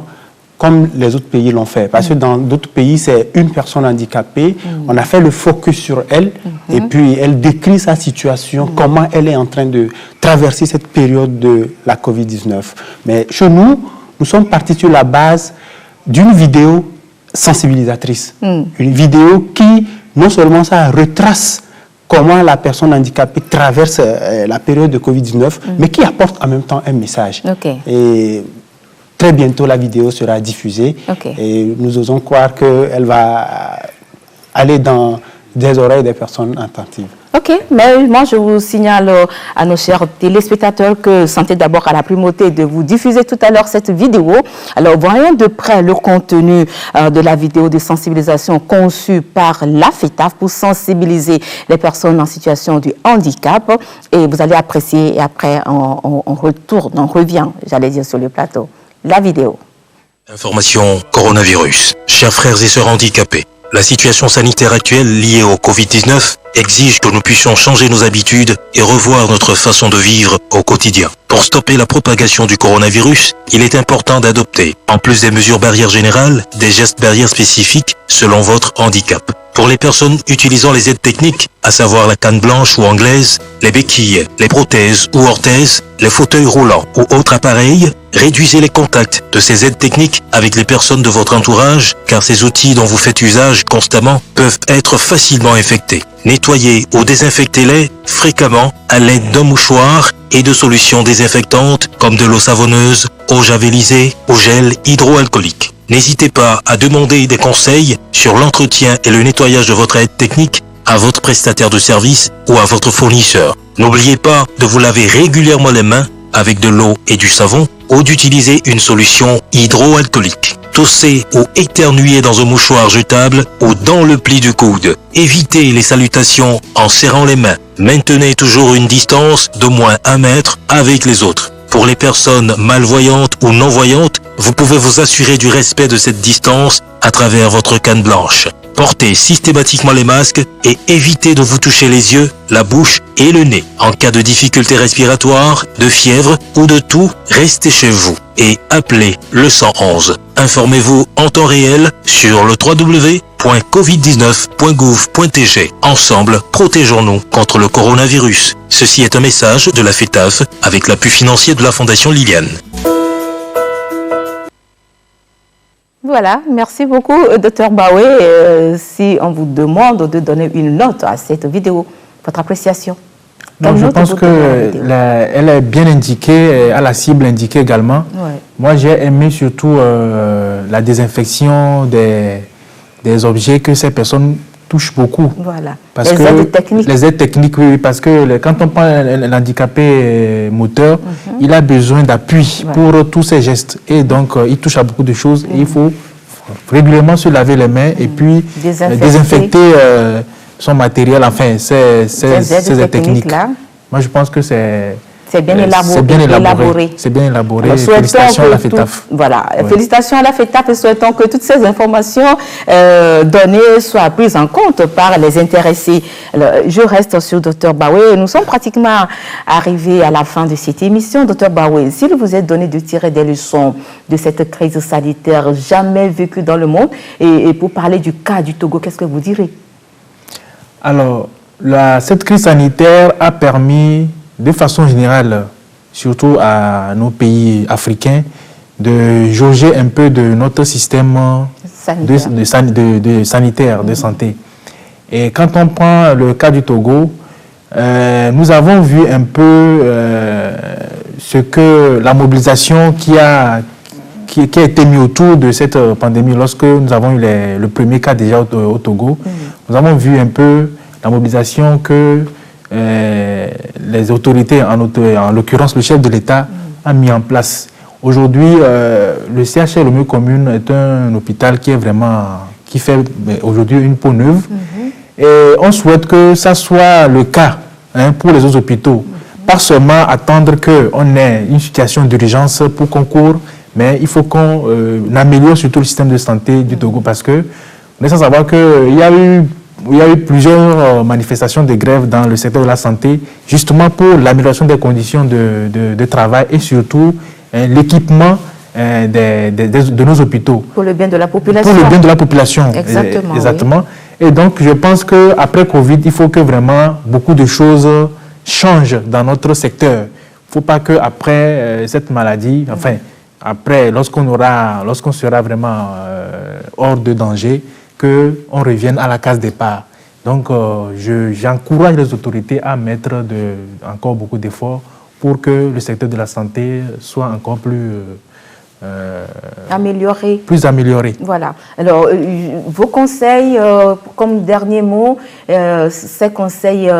comme les autres pays l'ont fait. Parce que dans d'autres pays, c'est une personne handicapée, on a fait le focus sur elle, et puis elle décrit sa situation, comment elle est en train de traverser cette période de la COVID-19. Mais chez nous, nous sommes partis sur la base d'une vidéo sensibilisatrice. Une vidéo qui, non seulement ça retrace comment la personne handicapée traverse la période de Covid-19, mais qui apporte en même temps un message. Et très bientôt, la vidéo sera diffusée et nous osons croire qu'elle va aller dans des oreilles des personnes attentives. Ok, mais moi je vous signale à nos chers téléspectateurs que Santé d'abord a la primauté de vous diffuser tout à l'heure cette vidéo. Alors voyons de près le contenu de la vidéo de sensibilisation conçue par la FETAF pour sensibiliser les personnes en situation de handicap. Et vous allez apprécier et après on revient, j'allais dire sur le plateau. La vidéo. Information coronavirus. Chers frères et sœurs handicapés, la situation sanitaire actuelle liée au Covid-19 exige que nous puissions changer nos habitudes et revoir notre façon de vivre au quotidien. Pour stopper la propagation du coronavirus, il est important d'adopter, en plus des mesures barrières générales, des gestes barrières spécifiques selon votre handicap. Pour les personnes utilisant les aides techniques, à savoir la canne blanche ou anglaise, les béquilles, les prothèses ou orthèses, les fauteuils roulants ou autres appareils, réduisez les contacts de ces aides techniques avec les personnes de votre entourage, car ces outils dont vous faites usage constamment peuvent être facilement infectés. Nettoyez ou désinfectez-les fréquemment à l'aide d'un mouchoir et de solutions désinfectantes comme de l'eau savonneuse, eau javelisée ou gel hydroalcoolique. N'hésitez pas à demander des conseils sur l'entretien et le nettoyage de votre aide technique à votre prestataire de service ou à votre fournisseur. N'oubliez pas de vous laver régulièrement les mains avec de l'eau et du savon ou d'utiliser une solution hydroalcoolique. Tousser ou éternuer dans un mouchoir jetable ou dans le pli du coude. Évitez les salutations en serrant les mains. Maintenez toujours une distance d'au moins 1 mètre avec les autres. Pour les personnes malvoyantes ou non-voyantes, vous pouvez vous assurer du respect de cette distance à travers votre canne blanche. Portez systématiquement les masques et évitez de vous toucher les yeux, la bouche et le nez. En cas de difficultés respiratoires, de fièvre ou de toux, restez chez vous et appelez le 111. Informez-vous en temps réel sur le www.covid19.gouv.tg. Ensemble, protégeons-nous contre le coronavirus. Ceci est un message de la FETAF avec l'appui financier de la Fondation Liliane. Voilà, merci beaucoup, Dr Bawé. Si on vous demande de donner une note à cette vidéo, votre appréciation? Donc, je pense qu'elle est bien indiquée, à la cible indiquée également. Ouais. Moi, j'ai aimé surtout la désinfection des objets que ces personnes touchent beaucoup. Voilà, parce les aides techniques. Les aides techniques, oui, parce que quand on prend un handicapé moteur, il a besoin d'appui pour tous ses gestes. Et donc, il touche à beaucoup de choses. Et il faut régulièrement se laver les mains et puis désinfecter son matériel, enfin, ces aides techniques. Moi, je pense que c'est bien élaboré. C'est bien élaboré. Alors, félicitations à la FETAF. Voilà, félicitations à la FETAF et souhaitons que toutes ces informations données soient prises en compte par les intéressés. Alors, je reste sur Dr Bawé. Nous sommes pratiquement arrivés à la fin de cette émission. Dr Bawé, s'il vous est donné de tirer des leçons de cette crise sanitaire jamais vécue dans le monde, et pour parler du cas du Togo, qu'est-ce que vous direz? Alors, cette crise sanitaire a permis, de façon générale, surtout à nos pays africains, de jauger un peu de notre système sanitaire, de santé. Et quand on prend le cas du Togo, nous avons vu un peu ce que la mobilisation qui a été mise autour de cette pandémie lorsque nous avons eu le premier cas déjà au Togo. Nous avons vu un peu la mobilisation que les autorités, en l'occurrence le chef de l'État, a mis en place. Aujourd'hui, le CHR Lomé Commune est un hôpital qui fait aujourd'hui une peau neuve. Et on souhaite que ça soit le cas pour les autres hôpitaux. Pas seulement attendre qu'on ait une situation d'urgence pour qu'on court, mais il faut qu'on améliore surtout le système de santé du Togo parce que on est sans savoir qu'il y a eu plusieurs manifestations de grève dans le secteur de la santé, justement pour l'amélioration des conditions de travail et surtout l'équipement de nos hôpitaux. Pour le bien de la population. Pour le bien de la population. Exactement. Exactement. Oui. Et donc, je pense qu'après Covid, il faut que vraiment beaucoup de choses changent dans notre secteur. Il ne faut pas qu'après cette maladie, enfin, après, lorsqu'on sera vraiment hors de danger, qu'on revienne à la case départ. Donc, j'encourage les autorités à mettre encore beaucoup d'efforts pour que le secteur de la santé soit encore plus amélioré. Plus amélioré. Voilà. Alors, vos conseils, comme dernier mot, ces conseils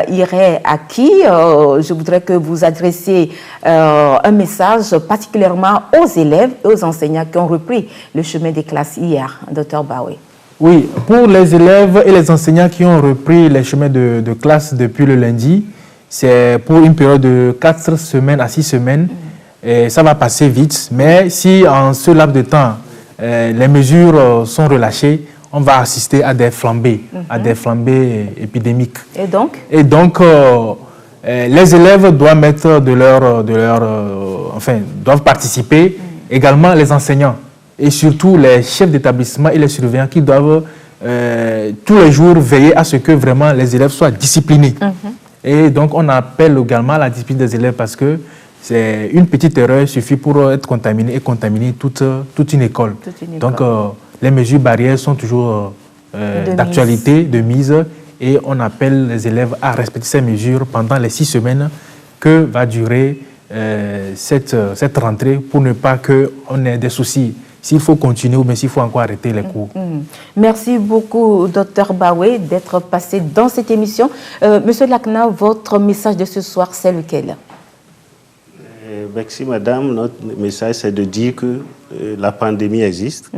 iraient à qui? Je voudrais que vous adressiez un message particulièrement aux élèves et aux enseignants qui ont repris le chemin des classes hier, Dr Bawé. Oui, pour les élèves et les enseignants qui ont repris les chemins de classe depuis le lundi, c'est pour une période de 4 semaines à 6 semaines. Et ça va passer vite, mais si en ce laps de temps, les mesures sont relâchées, on va assister à des flambées, épidémiques. Et donc? Et donc, les élèves doivent mettre doivent participer, également les enseignants, et surtout les chefs d'établissement et les surveillants qui doivent tous les jours veiller à ce que vraiment les élèves soient disciplinés. Et donc, on appelle également la discipline des élèves parce que c'est une petite erreur suffit pour être contaminé et contaminer toute une école. Donc, les mesures barrières sont toujours d'actualité, de mise, et on appelle les élèves à respecter ces mesures pendant les 6 semaines que va durer cette rentrée pour ne pas qu'on ait des soucis. S'il faut continuer ou bien s'il faut encore arrêter les cours. Merci beaucoup, Dr Bawé, d'être passé dans cette émission. Monsieur Lakna, votre message de ce soir, c'est lequel? Merci madame, notre message c'est de dire que la pandémie existe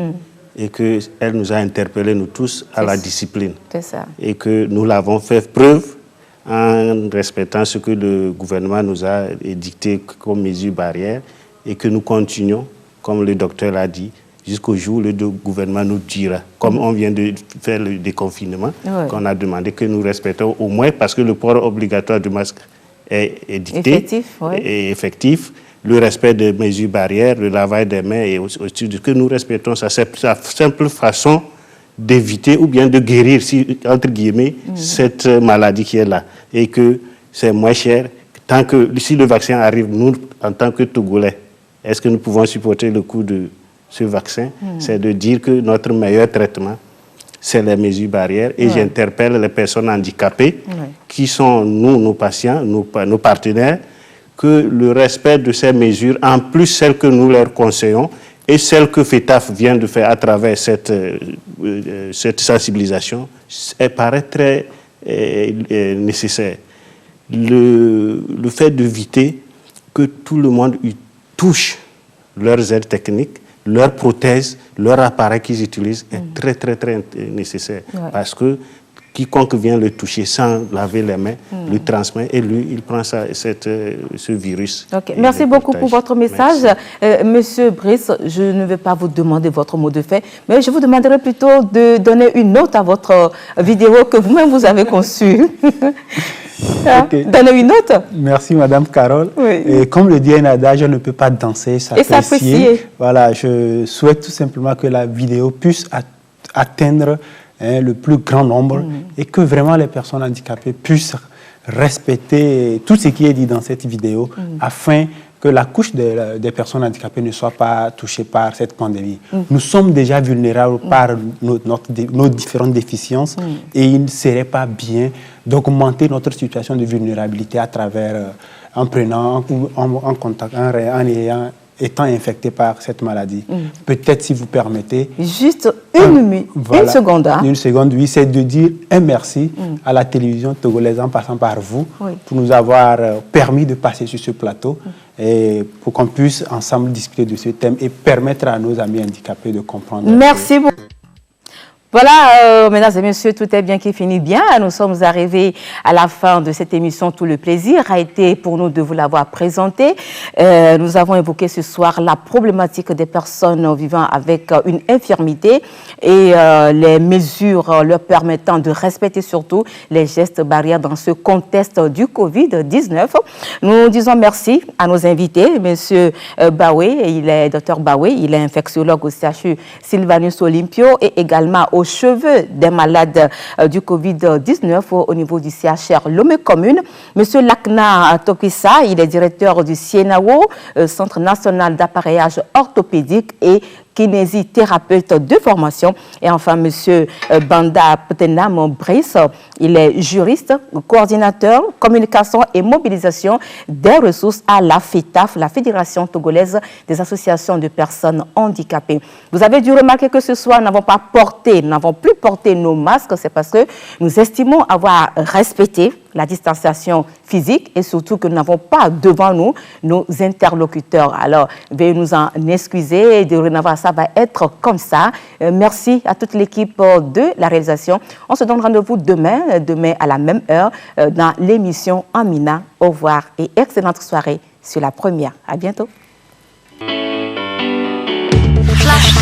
et qu'elle nous a interpellés nous tous à la discipline. C'est ça. Et que nous l'avons fait preuve en respectant ce que le gouvernement nous a édicté comme mesures barrières et que nous continuons, comme le docteur l'a dit, jusqu'au jour où le gouvernement nous dira, comme on vient de faire le déconfinement, qu'on a demandé que nous respectons au moins parce que le port obligatoire du masque est dicté et effectif, le respect des mesures barrières, le lavage des mains et aussi que nous respectons ça. C'est la simple façon d'éviter ou bien de guérir, entre guillemets, cette maladie qui est là. Et que c'est moins cher. Tant que, si le vaccin arrive, nous, en tant que Togolais, est-ce que nous pouvons supporter le coût de ce vaccin? C'est de dire que notre meilleur traitement, c'est les mesures barrières. Et j'interpelle les personnes handicapées qui sont, nous, nos patients, nos partenaires, que le respect de ces mesures, en plus celles que nous leur conseillons et celles que FETAF vient de faire à travers cette sensibilisation, elle paraît très nécessaire. Le fait d'éviter que tout le monde touche leurs aides techniques, leurs prothèses, leur appareil qu'ils utilisent est très, très, très nécessaire. Parce que quiconque vient le toucher sans laver les mains, le transmet et lui, il prend ce virus. Merci beaucoup pour votre message. Monsieur Brice, je ne vais pas vous demander votre mot de fait, mais je vous demanderai plutôt de donner une note à votre vidéo que vous-même vous avez conçue. Donnez une note. Merci Madame Carole. Et comme le dit un adage, je ne peux pas danser, s'apprécier. Voilà, je souhaite tout simplement que la vidéo puisse atteindre le plus grand nombre et que vraiment les personnes handicapées puissent respecter tout ce qui est dit dans cette vidéo afin que la couche des personnes handicapées ne soit pas touchée par cette pandémie. Nous sommes déjà vulnérables par nos différentes déficiences et il ne serait pas bien d'augmenter notre situation de vulnérabilité à travers, en prenant en contact, étant infecté par cette maladie. Peut-être, si vous permettez... Juste une seconde. Une seconde, oui, c'est de dire un merci à la télévision togolaise en passant par vous pour nous avoir permis de passer sur ce plateau et pour qu'on puisse ensemble discuter de ce thème et permettre à nos amis handicapés de comprendre. Merci beaucoup. Voilà, mesdames et messieurs, tout est bien qui finit bien. Nous sommes arrivés à la fin de cette émission. Tout le plaisir a été pour nous de vous l'avoir présenté. Nous avons évoqué ce soir la problématique des personnes vivant avec une infirmité et les mesures leur permettant de respecter surtout les gestes barrières dans ce contexte du Covid-19. Nous disons merci à nos invités, monsieur Bawé, Dr Bawé, il est infectiologue au CHU Sylvanus Olympio et également aux cheveux des malades du Covid-19 au niveau du CHR Lomé Commune. Monsieur Lakna Tokissa, il est directeur du CIENAO, Centre national d'appareillage orthopédique et kinésithérapeute de formation. Et enfin, monsieur Banda Ptenam Brice, il est juriste, coordinateur, communication et mobilisation des ressources à la FETAF, la Fédération togolaise des associations de personnes handicapées. Vous avez dû remarquer que ce soir, nous n'avons plus porté nos masques, c'est parce que nous estimons avoir respecté la distanciation physique et surtout que nous n'avons pas devant nous nos interlocuteurs. Alors, veuillez nous en excuser et dorénavant, ça va être comme ça. Merci à toute l'équipe de la réalisation. On se donne rendez-vous demain à la même heure dans l'émission Amina. Au revoir et excellente soirée sur la première. À bientôt. Flash.